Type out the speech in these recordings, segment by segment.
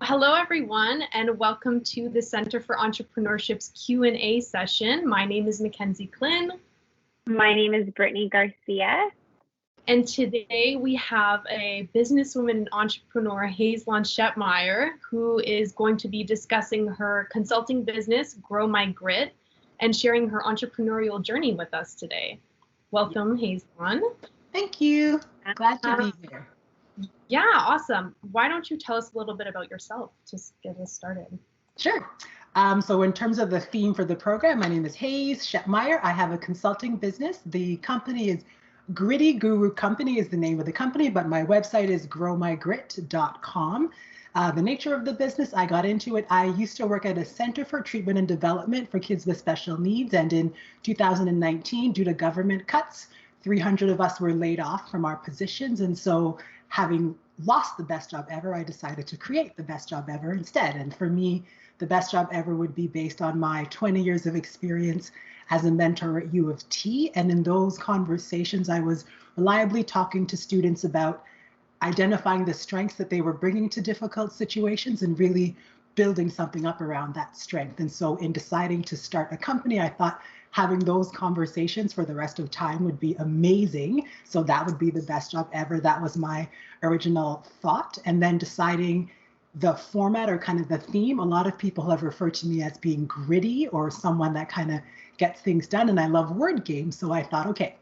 Hello everyone, and welcome to the Center for Entrepreneurship's Q&A session. My name is Mackenzie Klin. My name is Brittany Garcia. And today we have a businesswoman and entrepreneur, Hazlon Shetmeyer, who is going to be discussing her consulting business, Grow My Grit, and sharing her entrepreneurial journey with us today. Welcome, Hazlon. Thank you. Glad to be here. Yeah, awesome. Why don't you tell us a little bit about yourself to get us started? Sure. So in terms of the theme for the program, my name is Hayes Shetmeyer. I have a consulting business. The company is Gritty Guru Company is the name of the company, but my website is growmygrit.com. The nature of the business, I got into it. I used to work at a center for treatment and development for kids with special needs. And in 2019, due to government cuts, 300 of us were laid off from our positions. And so having lost the best job ever, I decided to create the best job ever instead. And for me, the best job ever would be based on my 20 years of experience as a mentor at U of T. And in those conversations, I was reliably talking to students about identifying the strengths that they were bringing to difficult situations and really building something up around that strength. And so in deciding to start a company, I thought having those conversations for the rest of time would be amazing. So that would be the best job ever. That was my original thought. And then deciding the format or kind of the theme, a lot of people have referred to me as being gritty or someone that kind of gets things done. And I love word games. So I thought, okay,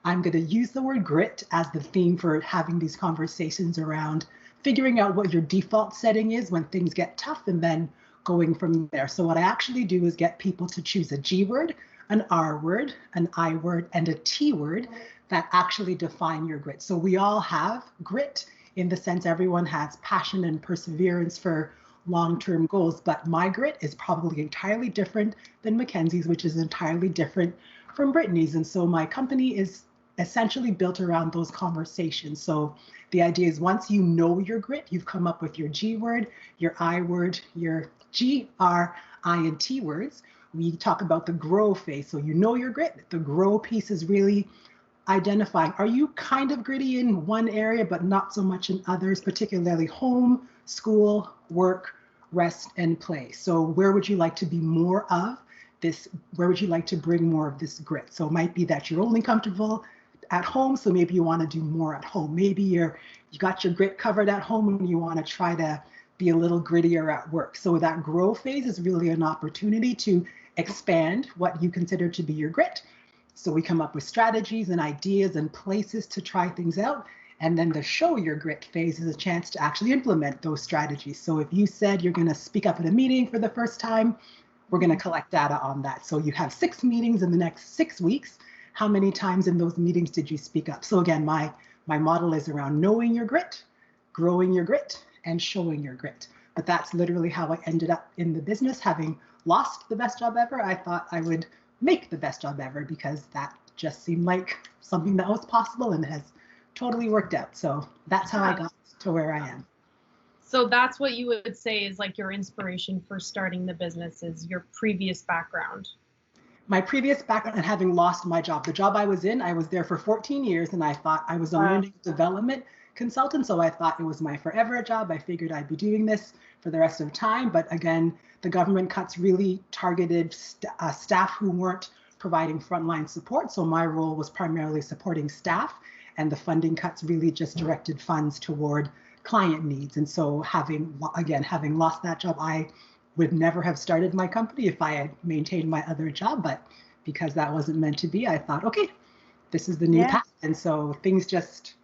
I'm going to use the word grit as the theme for having these conversations around figuring out what your default setting is when things get tough and then going from there. So what I actually do is get people to choose a G word, an R word, an I word, and a T word that actually define your grit. So we all have grit in the sense everyone has passion and perseverance for long-term goals, but my grit is probably entirely different than Mackenzie's, which is entirely different from Brittany's. And so my company is essentially built around those conversations. So the idea is once you know your grit, you've come up with your G word, your I word, your G, R, I, and T words. We talk about the grow phase. So you know your grit. The grow piece is really identifying, are you kind of gritty in one area, but not so much in others, particularly home, school, work, rest, and play. So where would you like to be more of this? Where would you like to bring more of this grit? So it might be that you're only comfortable at home, so maybe you want to do more at home. Maybe you got your grit covered at home and you want to try to be a little grittier at work. So that grow phase is really an opportunity to expand what you consider to be your grit. So we come up with strategies and ideas and places to try things out. And then the show your grit phase is a chance to actually implement those strategies. So if you said you're going to speak up at a meeting for the first time, we're going to collect data on that. So you have 6 meetings in the next 6 weeks. How many times in those meetings did you speak up? So again, my model is around knowing your grit, growing your grit, and showing your grit. But that's literally how I ended up in the business. Having lost the best job ever, I thought I would make the best job ever because that just seemed like something that was possible and has totally worked out. So that's how I got to where I am. So that's what you would say is like your inspiration for starting the business is your previous background. My previous background and having lost my job. The job I was in, I was there for 14 years and I thought I was a learning development consultant. So I thought it was my forever job. I figured I'd be doing this for the rest of time. But again, the government cuts really targeted staff who weren't providing frontline support. So my role was primarily supporting staff, and the funding cuts really just directed funds toward client needs. And so having lost that job, I would never have started my company if I had maintained my other job. But because that wasn't meant to be, I thought, okay, this is the new path. And so things just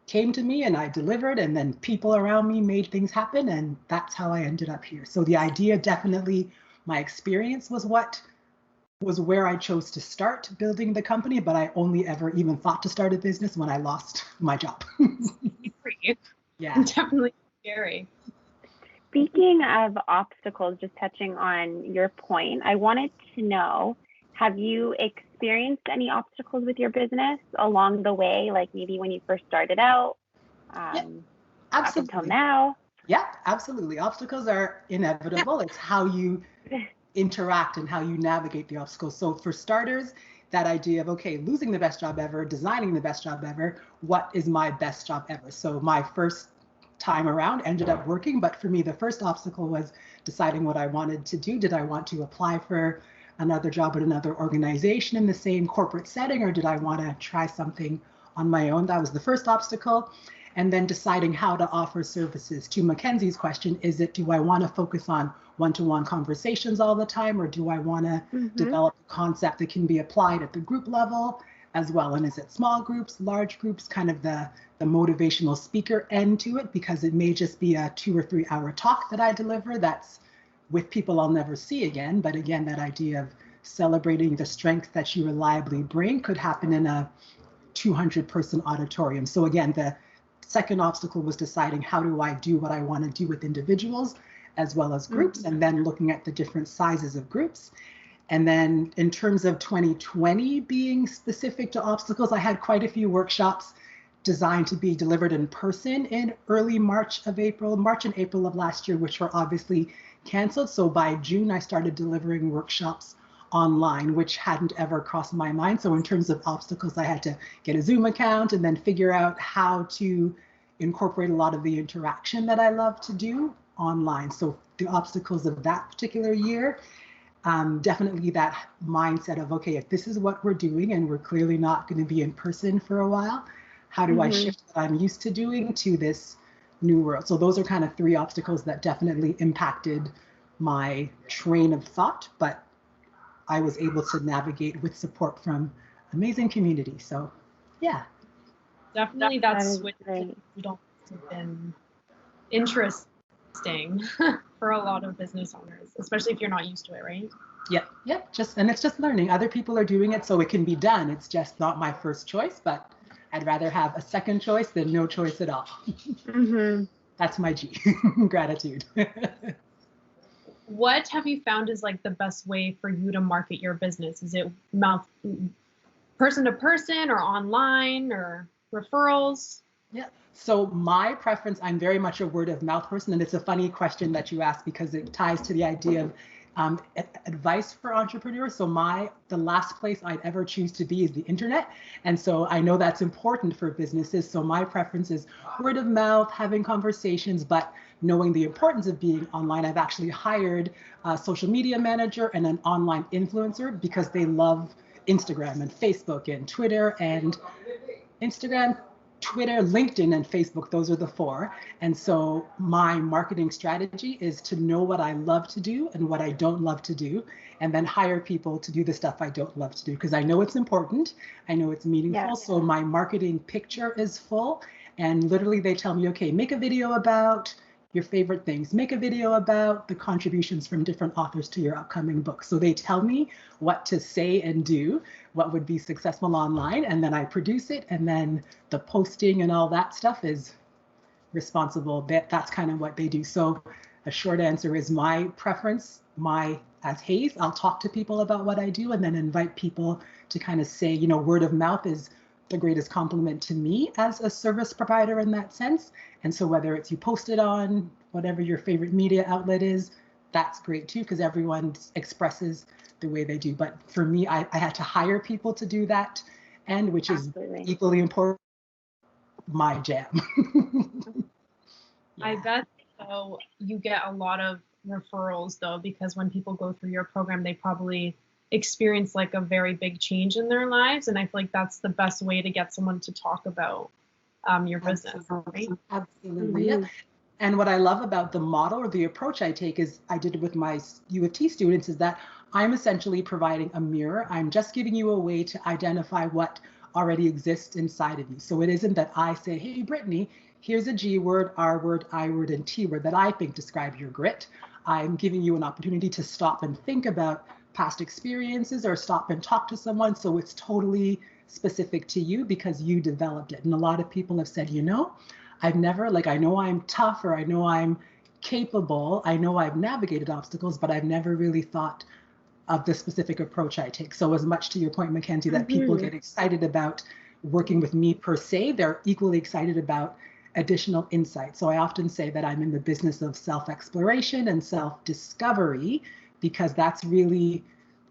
came to me and I delivered, and then people around me made things happen, and that's how I ended up here. So the idea, definitely my experience was where I chose to start building the company, but I only ever even thought to start a business when I lost my job. Yeah, definitely scary. Speaking of obstacles, just touching on your point, I wanted to know, have you experienced any obstacles with your business along the way, like maybe when you first started out, up until now? Yeah, absolutely. Obstacles are inevitable. It's how you interact and how you navigate the obstacles. So for starters, that idea of, okay, losing the best job ever, designing the best job ever, what is my best job ever? So my first time around ended up working. But for me, the first obstacle was deciding what I wanted to do. Did I want to apply for another job at another organization in the same corporate setting, or did I want to try something on my own? That was the first obstacle. And then deciding how to offer services. To Mackenzie's question, do I want to focus on one-to-one conversations all the time, or do I want to develop a concept that can be applied at the group level as well? And is it small groups, large groups, kind of the motivational speaker end to it, because it may just be a 2 or 3 hour talk that I deliver that's with people I'll never see again. But again, that idea of celebrating the strength that you reliably bring could happen in a 200-person auditorium. So again, the second obstacle was deciding how do I do what I want to do with individuals as well as groups, and then looking at the different sizes of groups. And then in terms of 2020 being specific to obstacles, I had quite a few workshops designed to be delivered in person in early March and April of last year, which were obviously canceled. So by June, I started delivering workshops online, which hadn't ever crossed my mind. So in terms of obstacles, I had to get a Zoom account and then figure out how to incorporate a lot of the interaction that I love to do online. So the obstacles of that particular year, definitely that mindset of, okay, if this is what we're doing and we're clearly not going to be in person for a while, how do I shift what I'm used to doing to this new world? So those are kind of 3 obstacles that definitely impacted my train of thought, but I was able to navigate with support from amazing community. So yeah. Definitely that's what you don't have been interesting for a lot of business owners, especially if you're not used to it, right? Yep. And it's just learning. Other people are doing it, so it can be done. It's just not my first choice, but I'd rather have a second choice than no choice at all. That's my G. Gratitude. What have you found is like the best way for you to market your business? Is it person to person, or online, or referrals? Yeah. So my preference, I'm very much a word of mouth person. And it's a funny question that you asked because it ties to the idea of advice for entrepreneurs. So the last place I'd ever choose to be is the internet. And so I know that's important for businesses. So my preference is word of mouth, having conversations, but knowing the importance of being online. I've actually hired a social media manager and an online influencer because they love Instagram and Facebook and Twitter and Instagram, Twitter, LinkedIn, and Facebook. Those are the 4. And so my marketing strategy is to know what I love to do and what I don't love to do, and then hire people to do the stuff I don't love to do, because I know it's important. I know it's meaningful. Yeah. So my marketing picture is full, and literally they tell me, okay, make a video about your favorite things, make a video about the contributions from different authors to your upcoming book. So they tell me what to say and do, what would be successful online, and then I produce it, and then the posting and all that stuff is responsible. That's kind of what they do. So a short answer is my preference, as Hayes, I'll talk to people about what I do and then invite people to kind of say, word of mouth is the greatest compliment to me as a service provider in that sense. And so whether it's you post it on whatever your favorite media outlet is, that's great too, because everyone expresses the way they do. But for me, I had to hire people to do that, and which is equally important, my jam. Yeah. I bet so you get a lot of referrals though, because when people go through your program, they probably experience like a very big change in their lives. And I feel like that's the best way to get someone to talk about your business, right? Absolutely. Yeah. And what I love about the model or the approach I take is I did it with my U of T students is that I'm essentially providing a mirror. I'm just giving you a way to identify what already exists inside of you. So it isn't that I say, hey, Brittany, here's a G word, R word, I word, and T word that I think describe your grit. I'm giving you an opportunity to stop and think about past experiences or stop and talk to someone. So it's totally specific to you because you developed it. And a lot of people have said, I've never, I know I'm tough, or I know I'm capable. I know I've navigated obstacles, but I've never really thought of the specific approach I take. So as much to your point, Mackenzie, that people get excited about working with me per se, they're equally excited about additional insight. So I often say that I'm in the business of self-exploration and self-discovery, because that's really,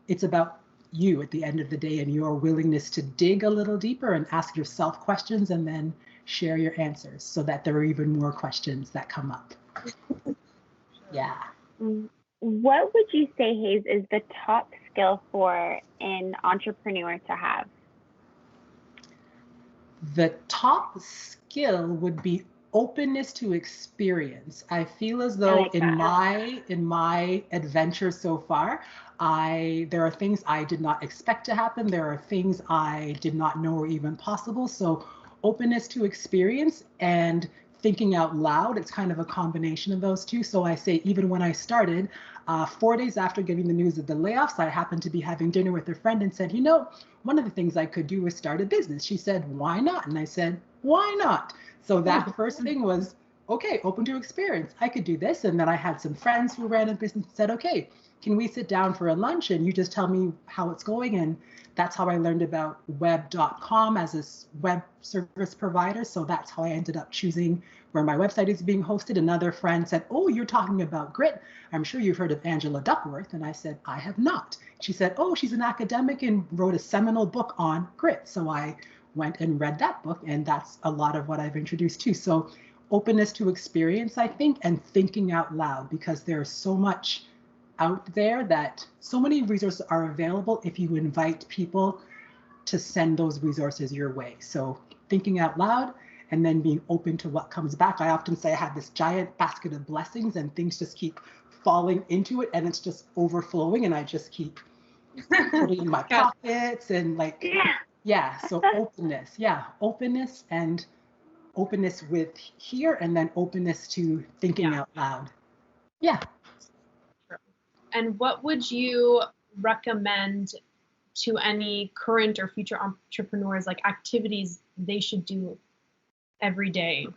it's about you at the end of the day and your willingness to dig a little deeper and ask yourself questions and then share your answers so that there are even more questions that come up. Yeah. What would you say, Hayes, is the top skill for an entrepreneur to have? The top skill would be openness to experience. I feel as though in my adventure so far, there are things I did not expect to happen. There are things I did not know were even possible. So openness to experience and thinking out loud, it's kind of a combination of those two. So I say, even when I started, 4 days after getting the news of the layoffs, I happened to be having dinner with a friend and said, you know, one of the things I could do is start a business. She said, why not? And I said, why not? So that first thing was, okay, open to experience. I could do this. And then I had some friends who ran a business and said, okay, can we sit down for a lunch and you just tell me how it's going? And that's how I learned about web.com as a web service provider. So that's how I ended up choosing where my website is being hosted. Another friend said, oh, you're talking about grit. I'm sure you've heard of Angela Duckworth. And I said, I have not. She said, oh, she's an academic and wrote a seminal book on grit. So I went and read that book, and that's a lot of what I've introduced to. So openness to experience, I think, and thinking out loud, because there's so much out there that so many resources are available if you invite people to send those resources your way. So thinking out loud and then being open to what comes back. I often say I have this giant basket of blessings and things just keep falling into it and it's just overflowing and I just keep putting in my pockets and like, yeah, so openness, openness and openness with here and then openness to thinking out loud. Yeah. And what would you recommend to any current or future entrepreneurs, like activities they should do every day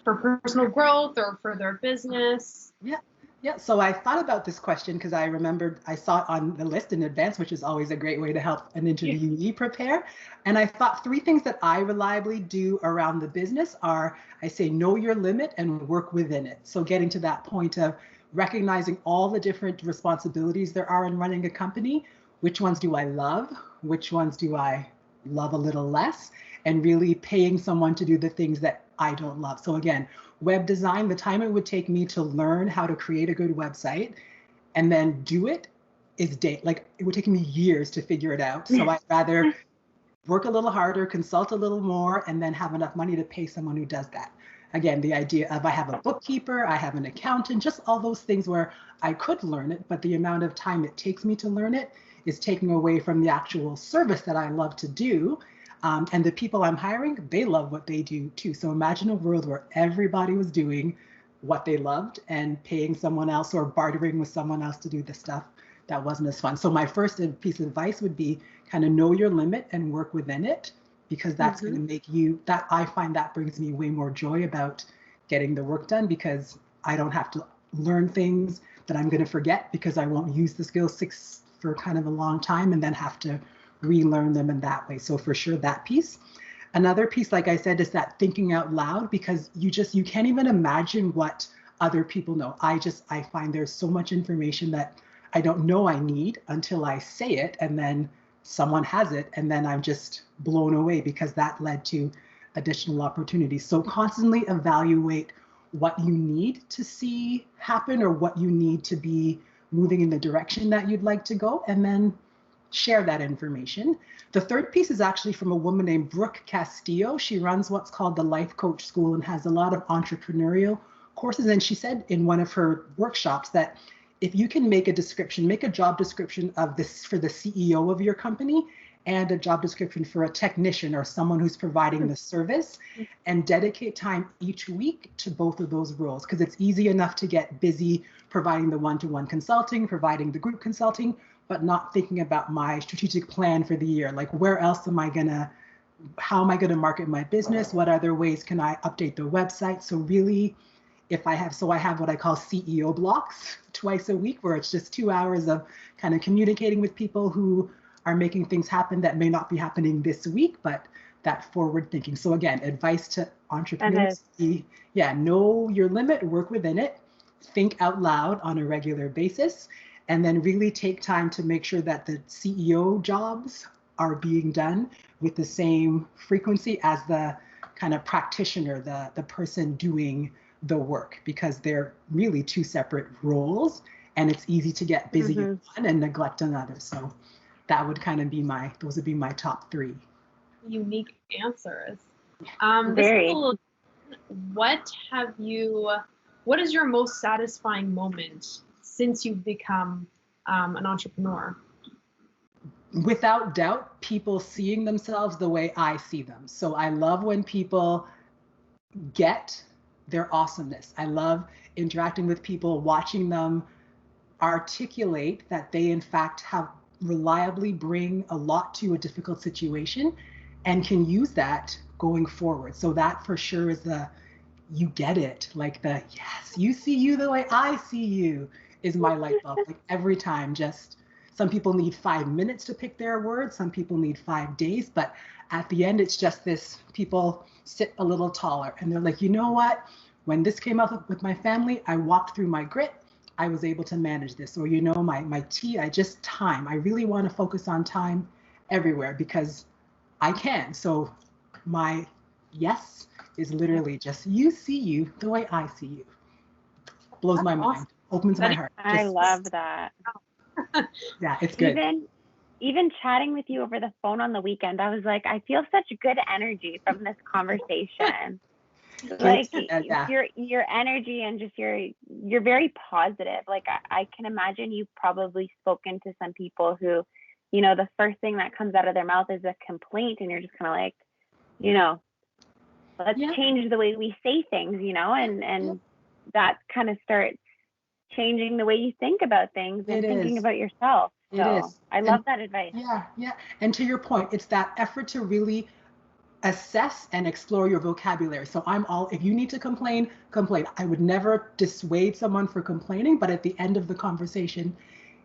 for personal growth or for their business? Yeah. So I thought about this question because I remembered I saw it on the list in advance, which is always a great way to help an interviewee prepare. And I thought 3 things that I reliably do around the business are, I say, know your limit and work within it. So getting to that point of recognizing all the different responsibilities there are in running a company. Which ones do I love? Which ones do I love a little less? And really paying someone to do the things that I don't love. So again, web design, the time it would take me to learn how to create a good website and then do it is like it would take me years to figure it out. So I'd rather work a little harder, consult a little more, and then have enough money to pay someone who does that. Again, the idea of I have a bookkeeper, I have an accountant, just all those things where I could learn it, but the amount of time it takes me to learn it is taking away from the actual service that I love to do. And the people I'm hiring, they love what they do too. So imagine a world where everybody was doing what they loved and paying someone else or bartering with someone else to do the stuff that wasn't as fun. So my first piece of advice would be kind of know your limit and work within it, because that's going to make you, that I find that brings me way more joy about getting the work done, because I don't have to learn things that I'm going to forget because I won't use the skills for kind of a long time and then have to relearn them in that way. So for sure that piece. Another piece, like I said, is that thinking out loud, because you can't even imagine what other people know. I find there's so much information that I don't know I need until I say it, and then someone has it, and then I'm just blown away because that led to additional opportunities. So constantly evaluate what you need to see happen or what you need to be moving in the direction that you'd like to go, and then share that information. The third piece is actually from a woman named Brooke Castillo. She runs what's called the Life Coach School and has a lot of entrepreneurial courses. And she said in one of her workshops that if you can make a job description of this for the CEO of your company and a job description for a technician or someone who's providing the service, and dedicate time each week to both of those roles, because it's easy enough to get busy providing the one-to-one consulting, providing the group consulting, but not thinking about my strategic plan for the year. Like, where else how am I gonna market my business? What other ways can I update the website? So really, I have what I call CEO blocks twice a week, where it's just 2 hours of kind of communicating with people who are making things happen that may not be happening this week, but that forward thinking. So again, advice to entrepreneurs, know your limit, work within it, think out loud on a regular basis, and then really take time to make sure that the CEO jobs are being done with the same frequency as the kind of practitioner, the person doing the work, because they're really two separate roles, and it's easy to get busy in one and neglect another. So that would kind of be those would be my top three. Unique answers. Very. What is your most satisfying moment since you've become an entrepreneur? Without doubt, people seeing themselves the way I see them. So I love when people get their awesomeness. I love interacting with people, watching them articulate that they in fact have reliably bring a lot to a difficult situation and can use that going forward. So that for sure is you get it, like yes, you see you the way I see you is my light bulb. Like every time, just some people need 5 minutes to pick their words, some people need 5 days, but at the end it's just this, people sit a little taller and they're like, you know what, when this came up with my family, I walked through my grit, I was able to manage this. Or, you know, my tea, I really want to focus on time everywhere because I can. So my yes is literally just, you see you the way I see you. Blows my mind, opens my heart. I love that. Yeah, it's good. Even chatting with you over the phone on the weekend, I was like, I feel such good energy from this conversation. Like your energy and just you're very positive. Like I can imagine you've probably spoken to some people who, you know, the first thing that comes out of their mouth is a complaint, and you're just kind of like, you know, let's change the way we say things, you know, and that kind of starts changing the way you think about things and thinking about yourself. So I love that advice. Yeah. And to your point, it's that effort to really assess and explore your vocabulary. So if you need to complain. I would never dissuade someone for complaining, but at the end of the conversation,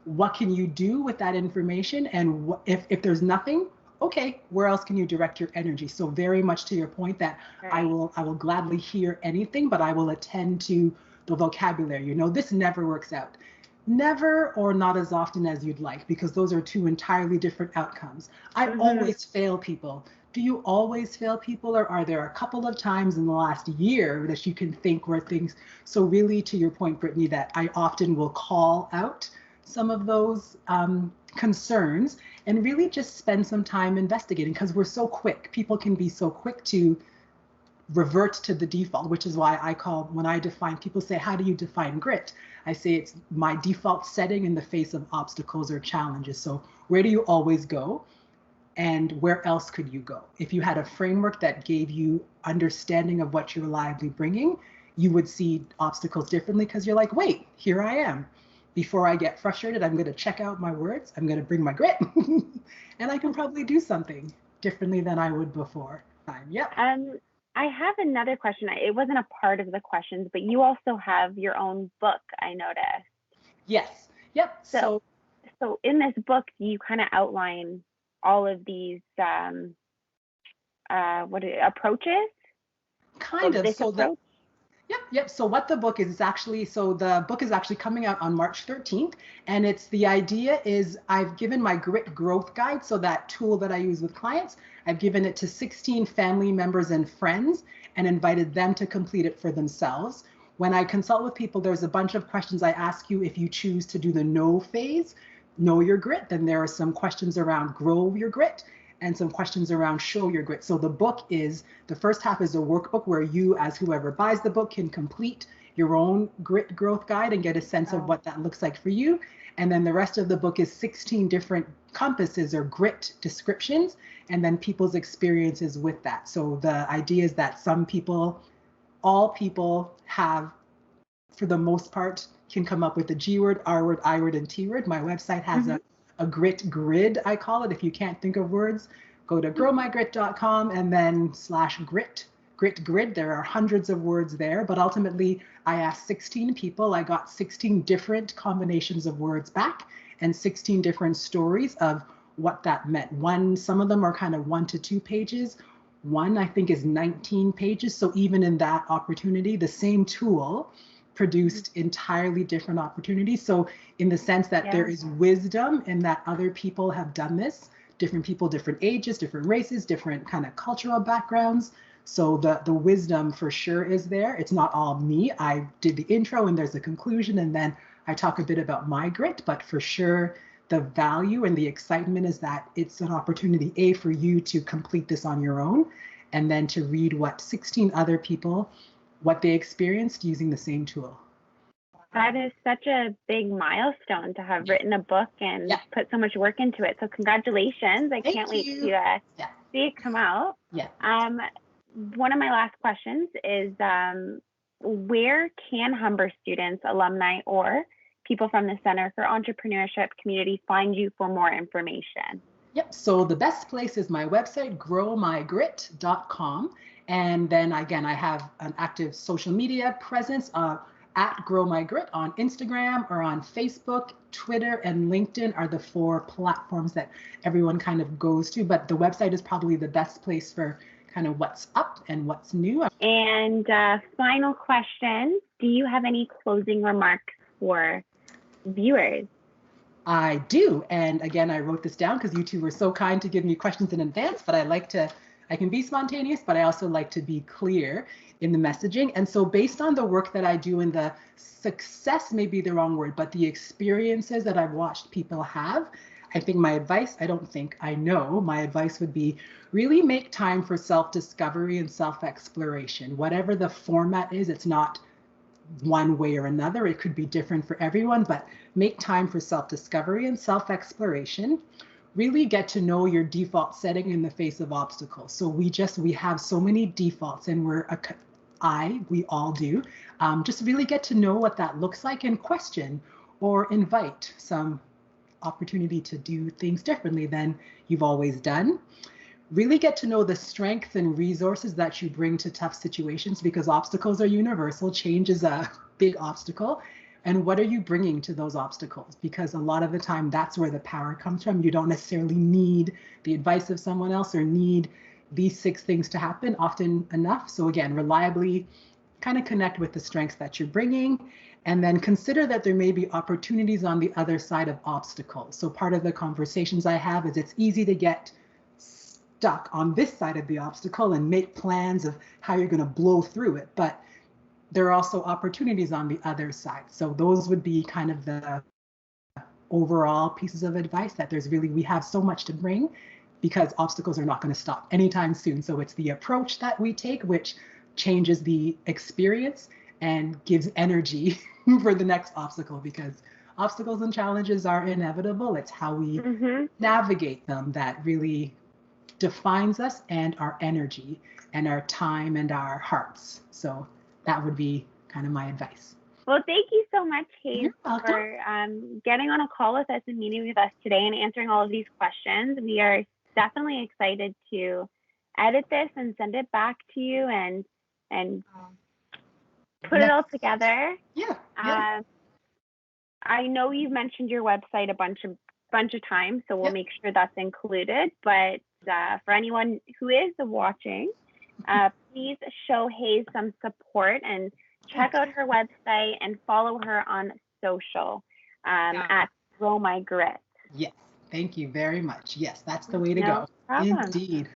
what can you do with that information? And if there's nothing, okay, where else can you direct your energy? So very much to your point that I will gladly hear anything, but I will attend to the vocabulary. You know, this never works out. Never, or not as often as you'd like, because those are two entirely different outcomes. I always fail people. Do you always fail people, or are there a couple of times in the last year that you can think where things, so really to your point, Brittany, that I often will call out some of those concerns and really just spend some time investigating, because we're so quick. People can be so quick to revert to the default, which is why when I define, people say, how do you define grit? I say it's my default setting in the face of obstacles or challenges. So where do you always go? And where else could you go? If you had a framework that gave you understanding of what you're reliably bringing, you would see obstacles differently, because you're like, wait, here I am. Before I get frustrated, I'm going to check out my words. I'm going to bring my grit, and I can probably do something differently than I would before. Yep. I have another question. It wasn't a part of the questions, but you also have your own book, I noticed. Yes. Yep. So in this book, you kind of outline all of these approaches? Kind of. Yep. So what the book is actually, the book is actually coming out on March 13th. And the idea is I've given my grit growth guide. So that tool that I use with clients, I've given it to 16 family members and friends and invited them to complete it for themselves. When I consult with people, there's a bunch of questions I ask you if you choose to do the know phase, know your grit. Then there are some questions around grow your grit and some questions around show your grit. So the book the first half is a workbook where you, as whoever buys the book, can complete your own grit growth guide and get a sense of what that looks like for you. And then the rest of the book is 16 different compasses or grit descriptions, and then people's experiences with that. So the idea is that all people have, for the most part, can come up with the G word, R word, I word, and T word. My website has a grit grid, I call it. If you can't think of words, go to growmygrit.com and then /grit grid. There are hundreds of words there, but ultimately I asked 16 people. I got 16 different combinations of words back and 16 different stories of what that meant. Some of them are kind of 1 to 2 pages. One, I think, is 19 pages. So even in that opportunity, the same tool produced entirely different opportunities. So in the sense that there is wisdom in that other people have done this, different people, different ages, different races, different kind of cultural backgrounds. So the wisdom for sure is there. It's not all me. I did the intro and there's a conclusion, and then I talk a bit about my grit, but for sure the value and the excitement is that it's an opportunity, A, for you to complete this on your own, and then to read what 16 other people, what they experienced using the same tool. That is such a big milestone to have written a book and put so much work into it. So congratulations. I can't wait to see it come out. Yeah. One of my last questions is, where can Humber students, alumni, or people from the Center for Entrepreneurship community find you for more information? Yep, so the best place is my website, growmygrit.com. And then again, I have an active social media presence at Grow My Grit on Instagram or on Facebook. Twitter and LinkedIn are the 4 platforms that everyone kind of goes to, but the website is probably the best place for kind of what's up and what's new. And final question, do you have any closing remarks for viewers? I do. And again, I wrote this down because you two were so kind to give me questions in advance, but I can be spontaneous, but I also like to be clear in the messaging. And so based on the work that I do and the success may be the wrong word, but the experiences that I've watched people have, I think my advice, I know my advice would be really make time for self-discovery and self-exploration. Whatever the format is, it's not one way or another. It could be different for everyone, but make time for self-discovery and self-exploration. Really get to know your default setting in the face of obstacles. So we have so many defaults, and we all do. Just really get to know what that looks like and question or invite some opportunity to do things differently than you've always done. Really get to know the strengths and resources that you bring to tough situations, because obstacles are universal. Change is a big obstacle. And what are you bringing to those obstacles? Because a lot of the time, that's where the power comes from. You don't necessarily need the advice of someone else or need these 6 things to happen often enough. So again, reliably kind of connect with the strengths that you're bringing, and then consider that there may be opportunities on the other side of obstacles. So part of the conversations I have is it's easy to get stuck on this side of the obstacle and make plans of how you're going to blow through it. But there are also opportunities on the other side. So those would be kind of the overall pieces of advice, that we have so much to bring, because obstacles are not going to stop anytime soon. So it's the approach that we take, which changes the experience and gives energy for the next obstacle, because obstacles and challenges are inevitable. It's how we navigate them that really defines us, and our energy and our time and our hearts. So that would be kind of my advice. Well, thank you so much, Hayes, for getting on a call with us and meeting with us today and answering all of these questions. We are definitely excited to edit this and send it back to you and put it all together. Yeah. I know you've mentioned your website a bunch of times, so we'll make sure that's included. But for anyone who is watching, please show Hayes some support and check out her website and follow her on social at Grow My Grit. Yes, thank you very much. Yes, that's the way to No go. problem. Indeed.